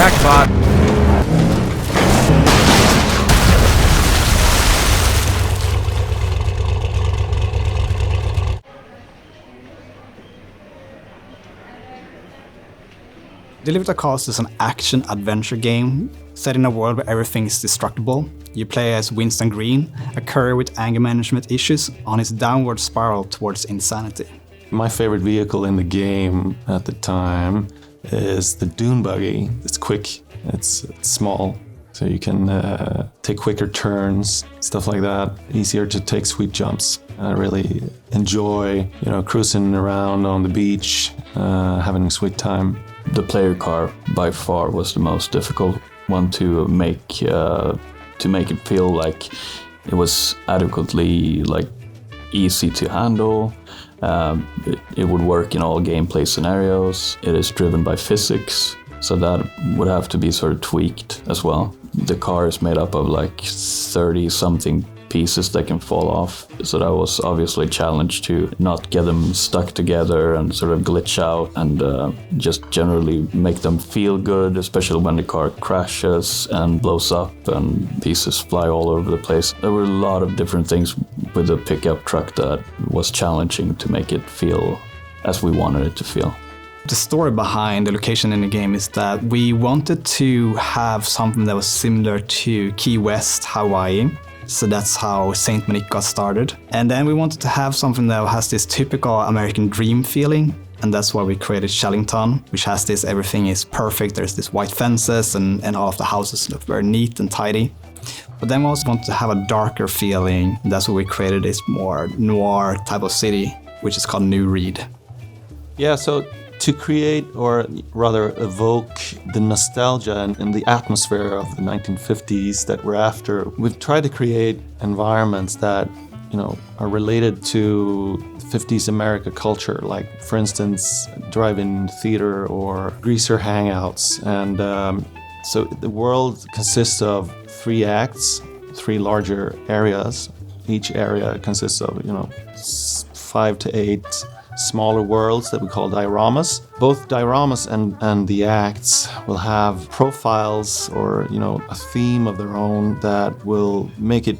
Jackpot! Deliver the Cast is an action-adventure game set in a world where everything is destructible. You play as Winston Green, a courier with anger management issues on his downward spiral towards insanity. My favorite vehicle in the game at the time is the dune buggy. It's quick, it's small, so you can take quicker turns, stuff like that. Easier to take sweet jumps. I really enjoy, cruising around on the beach, having a sweet time. The player car by far was the most difficult one to make it feel like it was adequately easy to handle. It would work in all gameplay scenarios. It is driven by physics, so that would have to be sort of tweaked as well. The car is made up of 30-something pieces that can fall off, so that was obviously a challenge to not get them stuck together and sort of glitch out, and just generally make them feel good, especially when the car crashes and blows up and pieces fly all over the place. There were a lot of different things with the pickup truck that was challenging to make it feel as we wanted it to feel. The story behind the location in the game is that we wanted to have something that was similar to Key West, Hawaii. So that's how Saint Monique got started. And then we wanted to have something that has this typical American dream feeling. And that's why we created Shellington, which has this, everything is perfect. There's this white fences and all of the houses look very neat and tidy. But then we also wanted to have a darker feeling. And that's why we created this more noir type of city, which is called New Reed. Yeah, so to create, or rather evoke, the nostalgia and the atmosphere of the 1950s that we're after, we've tried to create environments that, are related to 50s America culture, like, for instance, drive-in theater or greaser hangouts. And so the world consists of 3 acts, 3 larger areas. Each area consists of, 5 to 8 smaller worlds that we call dioramas. Both dioramas and the acts will have profiles or, a theme of their own that will make it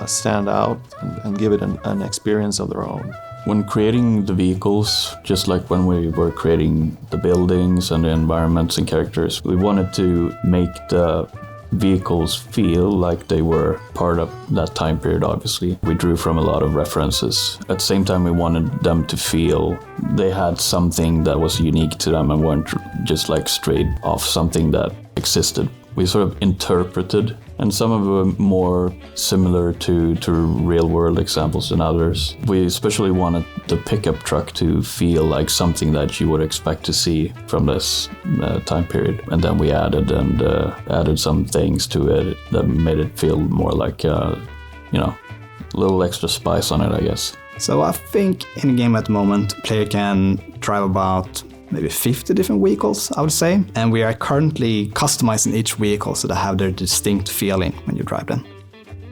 stand out and give it an experience of their own. When creating the vehicles, just like when we were creating the buildings and the environments and characters, we wanted to make the vehicles feel like they were part of that time period, obviously. We drew from a lot of references. At the same time, we wanted them to feel they had something that was unique to them and weren't just straight off something that existed. We sort of interpreted, and some of them were more similar to real-world examples than others. We especially wanted the pickup truck to feel like something that you would expect to see from this time period. And then we added some things to it that made it feel more like, a little extra spice on it, I guess. So I think in the game at the moment, player can drive about maybe 50 different vehicles, I would say. And we are currently customizing each vehicle so they have their distinct feeling when you drive them.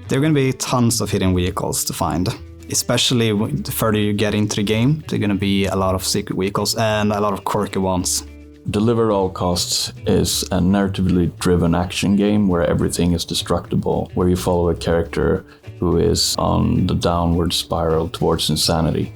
There are going to be tons of hidden vehicles to find. Especially the further you get into the game, there are going to be a lot of secret vehicles and a lot of quirky ones. Deliver at All Costs is a narratively driven action game where everything is destructible, where you follow a character who is on the downward spiral towards insanity.